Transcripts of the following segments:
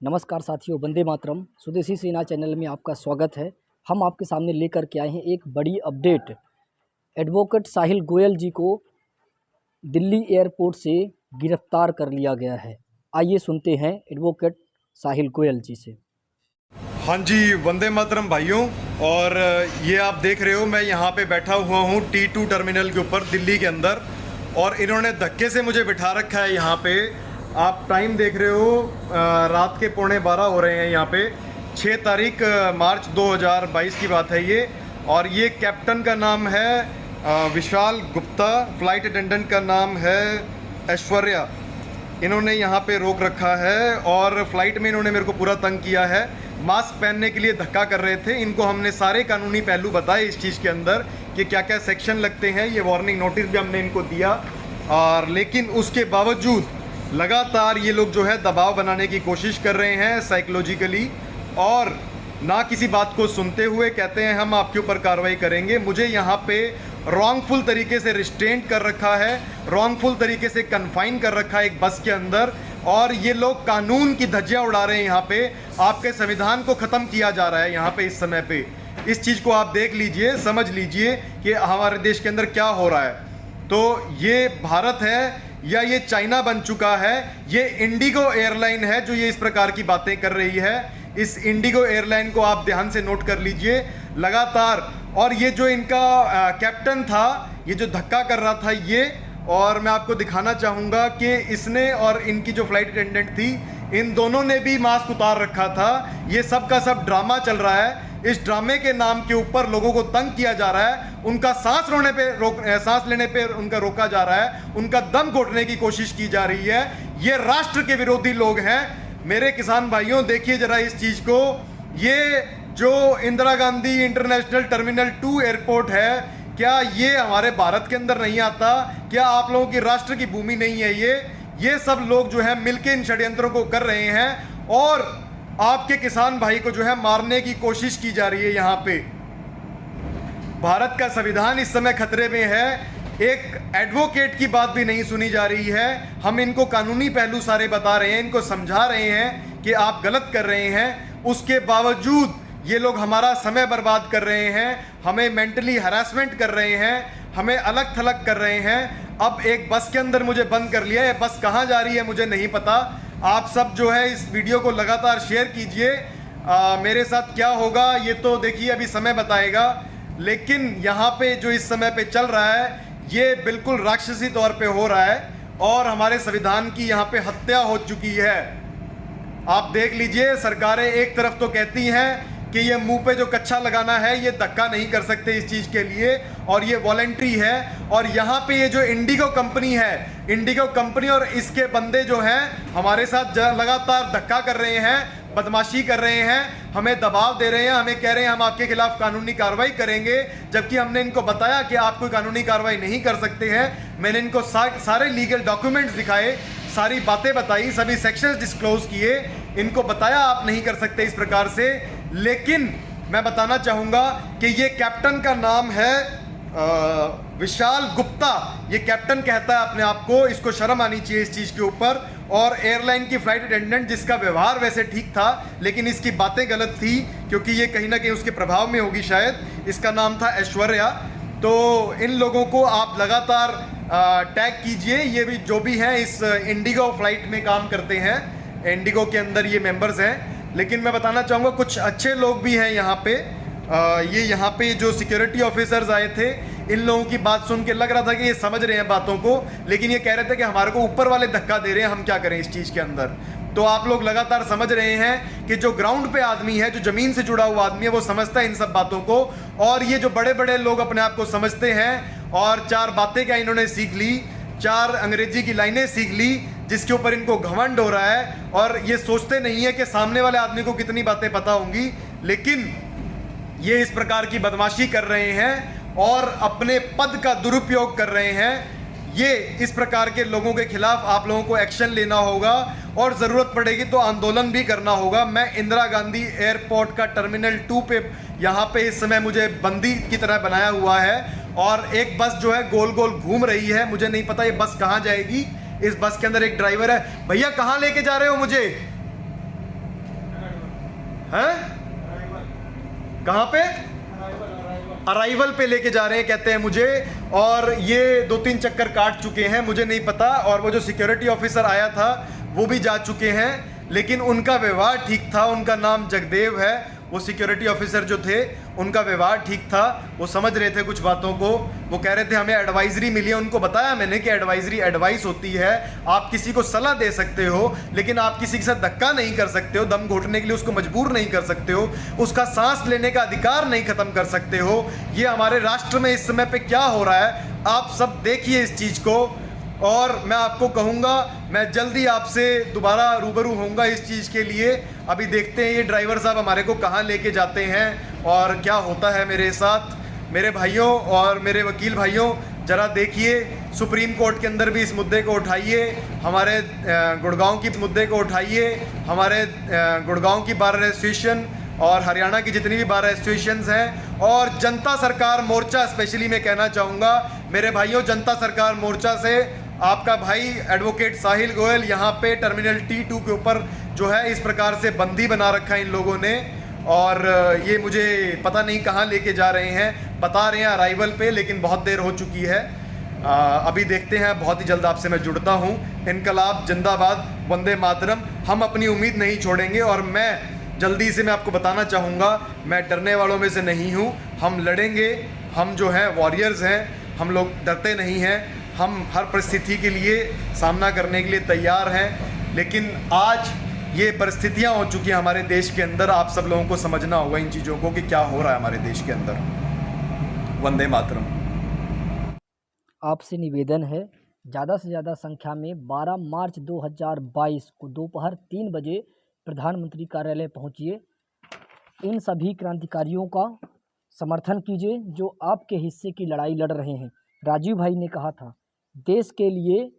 नमस्कार साथियों, वंदे मातरम। स्वदेशी सेना चैनल में आपका स्वागत है। हम आपके सामने लेकर के आए हैं एक बड़ी अपडेट। एडवोकेट साहिल गोयल जी को दिल्ली एयरपोर्ट से गिरफ्तार कर लिया गया है। आइए सुनते हैं एडवोकेट साहिल गोयल जी से। हाँ जी, वंदे मातरम भाइयों। और ये आप देख रहे हो, मैं यहाँ पे बैठा हुआ हूँ T2 टर्मिनल के ऊपर दिल्ली के अंदर, और इन्होंने धक्के से मुझे बिठा रखा है यहाँ पे। आप टाइम देख रहे हो, रात के 11:15 हो रहे हैं यहाँ पे। 6 तारीख मार्च 2022 की बात है ये। और ये कैप्टन का नाम है विशाल गुप्ता, फ्लाइट अटेंडेंट का नाम है ऐश्वर्या। इन्होंने यहाँ पे रोक रखा है और फ्लाइट में इन्होंने मेरे को पूरा तंग किया है। मास्क पहनने के लिए धक्का कर रहे थे। इनको हमने सारे कानूनी पहलू बताए इस चीज़ के अंदर कि क्या क्या सेक्शन लगते हैं। ये वार्निंग नोटिस भी हमने इनको दिया, और लेकिन उसके बावजूद लगातार ये लोग जो है दबाव बनाने की कोशिश कर रहे हैं साइकोलॉजिकली, और ना किसी बात को सुनते हुए कहते हैं हम आपके ऊपर कार्रवाई करेंगे। मुझे यहाँ पे रॉन्गफुल तरीके से रिस्ट्रेंट कर रखा है, रॉन्गफुल तरीके से कन्फाइन कर रखा है एक बस के अंदर, और ये लोग कानून की धज्जियाँ उड़ा रहे हैं। यहाँ पे आपके संविधान को ख़त्म किया जा रहा है यहाँ पे इस समय पे। इस चीज़ को आप देख लीजिए, समझ लीजिए कि हमारे देश के अंदर क्या हो रहा है। तो ये भारत है या ये चाइना बन चुका है? ये इंडिगो एयरलाइन है जो ये इस प्रकार की बातें कर रही है। इस इंडिगो एयरलाइन को आप ध्यान से नोट कर लीजिए लगातार। और ये जो इनका कैप्टन था, ये जो धक्का कर रहा था ये, और मैं आपको दिखाना चाहूँगा कि इसने और इनकी जो फ्लाइट अटेंडेंट थी, इन दोनों ने भी मास्क उतार रखा था। ये सब का सब ड्रामा चल रहा है। इस ड्रामे के नाम के ऊपर लोगों को तंग किया जा रहा है। उनका सांस लेने पे उनका रोका जा रहा है। उनका दम घोटने की कोशिश की जा रही है। ये राष्ट्र के विरोधी लोग हैं। मेरे किसान भाइयों, देखिए जरा इस चीज को। ये जो Indira Gandhi international terminal 2 airport है, क्या ये हमारे भारत के अंदर नहीं आता? क्या आप लोगों की राष्ट्र की भूमि नहीं है ये सब लोग जो है मिलके इन षड्यंत्रों को कर रहे हैं, और आपके किसान भाई को जो है मारने की कोशिश की जा रही है यहाँ पे। भारत का संविधान इस समय खतरे में है। एक एडवोकेट की बात भी नहीं सुनी जा रही है। हम इनको कानूनी पहलू सारे बता रहे हैं, इनको समझा रहे हैं कि आप गलत कर रहे हैं। उसके बावजूद ये लोग हमारा समय बर्बाद कर रहे हैं, हमें मेंटली हरासमेंट कर रहे हैं, हमें अलग थलग कर रहे हैं। अब एक बस के अंदर मुझे बंद कर लिया है। बस कहाँ जा रही है मुझे नहीं पता। आप सब जो है इस वीडियो को लगातार शेयर कीजिए। मेरे साथ क्या होगा ये तो देखिए अभी समय बताएगा, लेकिन यहाँ पे जो इस समय पे चल रहा है ये बिल्कुल राक्षसी तौर पे हो रहा है, और हमारे संविधान की यहाँ पे हत्या हो चुकी है। आप देख लीजिए, सरकारें एक तरफ तो कहती हैं कि ये मुंह पे जो कच्छा लगाना है ये धक्का नहीं कर सकते इस चीज़ के लिए, और ये वॉलंटरी है। और यहाँ पे ये जो इंडिगो कंपनी है, इंडिगो कंपनी और इसके बंदे जो हैं हमारे साथ लगातार धक्का कर रहे हैं, बदमाशी कर रहे हैं, हमें दबाव दे रहे हैं, हमें कह रहे हैं हम आपके खिलाफ कानूनी कार्रवाई करेंगे, जबकि हमने इनको बताया कि आप कोई कानूनी कार्रवाई नहीं कर सकते हैं। मैंने इनको सारे लीगल डॉक्यूमेंट्स दिखाए, सारी बातें बताई, सभी सेक्शंस डिस्क्लोज किए, इनको बताया आप नहीं कर सकते इस प्रकार से। लेकिन मैं बताना चाहूँगा कि ये कैप्टन का नाम है विशाल गुप्ता। ये कैप्टन कहता है अपने आप को, इसको शर्म आनी चाहिए इस चीज़ के ऊपर। और एयरलाइन की फ्लाइट अटेंडेंट, जिसका व्यवहार वैसे ठीक था लेकिन इसकी बातें गलत थी, क्योंकि ये कहीं ना कहीं उसके प्रभाव में होगी शायद। इसका नाम था ऐश्वर्या। तो इन लोगों को आप लगातार टैग कीजिए। ये भी जो भी हैं इस इंडिगो फ्लाइट में काम करते हैं, इंडिगो के अंदर ये मेंबर्स हैं। लेकिन मैं बताना चाहूँगा कुछ अच्छे लोग भी हैं यहाँ पे। ये यहाँ पे जो सिक्योरिटी ऑफिसर्स आए थे, इन लोगों की बात सुन के लग रहा था कि ये समझ रहे हैं बातों को, लेकिन ये कह रहे थे कि हमारे को ऊपर वाले धक्का दे रहे हैं, हम क्या करें इस चीज़ के अंदर। तो आप लोग लगातार समझ रहे हैं कि जो ग्राउंड पे आदमी है, जो ज़मीन से जुड़ा हुआ आदमी है, वो समझता है इन सब बातों को। और ये जो बड़े बड़े लोग अपने आप को समझते हैं, और 4 बातें क्या इन्होंने सीख ली, 4 अंग्रेजी की लाइनें सीख ली, जिसके ऊपर इनको घमंड हो रहा है। और ये सोचते नहीं है कि सामने वाले आदमी को कितनी बातें पता होंगी, लेकिन ये इस प्रकार की बदमाशी कर रहे हैं और अपने पद का दुरुपयोग कर रहे हैं। ये इस प्रकार के लोगों के खिलाफ आप लोगों को एक्शन लेना होगा, और ज़रूरत पड़ेगी तो आंदोलन भी करना होगा। मैं इंदिरा गांधी एयरपोर्ट का टर्मिनल 2 पे यहाँ पे इस समय मुझे बंदी की तरह बनाया हुआ है, और एक बस जो है गोल गोल घूम रही है। मुझे नहीं पता ये बस कहाँ जाएगी। इस बस के अंदर एक ड्राइवर है। भैया कहाँ लेके जा रहे हो मुझे? हैं? कहाँ पे? अराइवल पे लेके जा रहे हैं कहते हैं मुझे, और ये 2-3 चक्कर काट चुके हैं, मुझे नहीं पता। और वो जो सिक्योरिटी ऑफिसर आया था वो भी जा चुके हैं, लेकिन उनका व्यवहार ठीक था। उनका नाम जगदेव है, वो सिक्योरिटी ऑफिसर जो थे उनका व्यवहार ठीक था। वो समझ रहे थे कुछ बातों को। वो कह रहे थे हमें एडवाइजरी मिली है। उनको बताया मैंने कि एडवाइजरी एडवाइस होती है, आप किसी को सलाह दे सकते हो, लेकिन आप किसी के साथ धक्का नहीं कर सकते हो, दम घोटने के लिए उसको मजबूर नहीं कर सकते हो, उसका सांस लेने का अधिकार नहीं खत्म कर सकते हो। ये हमारे राष्ट्र में इस समय पे क्या हो रहा है, आप सब देखिए इस चीज़ को। और मैं आपको कहूँगा, मैं जल्दी आपसे दोबारा रूबरू होऊंगा इस चीज़ के लिए। अभी देखते हैं ये ड्राइवर साहब हमारे को कहाँ लेके जाते हैं और क्या होता है मेरे साथ। मेरे भाइयों और मेरे वकील भाइयों, ज़रा देखिए, सुप्रीम कोर्ट के अंदर भी इस मुद्दे को उठाइए, हमारे गुड़गांव की मुद्दे को उठाइए, हमारे गुड़गांव की बार एसोसिएशन और हरियाणा की जितनी भी बार एसोसिएशंस हैं, और जनता सरकार मोर्चा स्पेशली मैं कहना चाहूँगा मेरे भाइयों, जनता सरकार मोर्चा से आपका भाई एडवोकेट साहिल गोयल यहाँ पे टर्मिनल T2 के ऊपर जो है इस प्रकार से बंदी बना रखा है इन लोगों ने। और ये मुझे पता नहीं कहाँ लेके जा रहे हैं, बता रहे हैं अराइवल पे, लेकिन बहुत देर हो चुकी है। अभी देखते हैं, बहुत ही जल्द आपसे मैं जुड़ता हूँ। इनकलाब जिंदाबाद, वंदे मातरम। हम अपनी उम्मीद नहीं छोड़ेंगे, और मैं जल्दी से मैं आपको बताना चाहूँगा, मैं डरने वालों में से नहीं हूँ। हम लड़ेंगे, हम जो हैं वॉरियर्स हैं, हम लोग डरते नहीं हैं। हम हर परिस्थिति के लिए सामना करने के लिए तैयार हैं। लेकिन आज ये परिस्थितियां हो चुकी हैं हमारे देश के अंदर, आप सब लोगों को समझना होगा इन चीज़ों को कि क्या हो रहा है हमारे देश के अंदर। वंदे मातरम। आपसे निवेदन है, ज़्यादा से ज़्यादा संख्या में 12 मार्च 2022 को दोपहर 3 बजे प्रधानमंत्री कार्यालय पहुंचिए। इन सभी क्रांतिकारियों का समर्थन कीजिए जो आपके हिस्से की लड़ाई लड़ रहे हैं। राजीव भाई ने कहा था, देश के लिए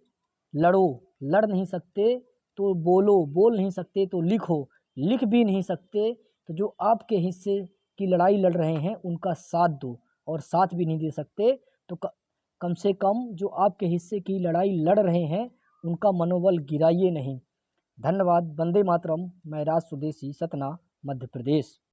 लड़ो, लड़ नहीं सकते तो बोलो, बोल नहीं सकते तो लिखो, लिख भी नहीं सकते तो जो आपके हिस्से की लड़ाई लड़ रहे हैं उनका साथ दो, और साथ भी नहीं दे सकते तो कम से कम जो आपके हिस्से की लड़ाई लड़ रहे हैं उनका मनोबल गिराइए नहीं। धन्यवाद। वंदे मातरम। मैं राज स्वदेशी, सतना, मध्य प्रदेश।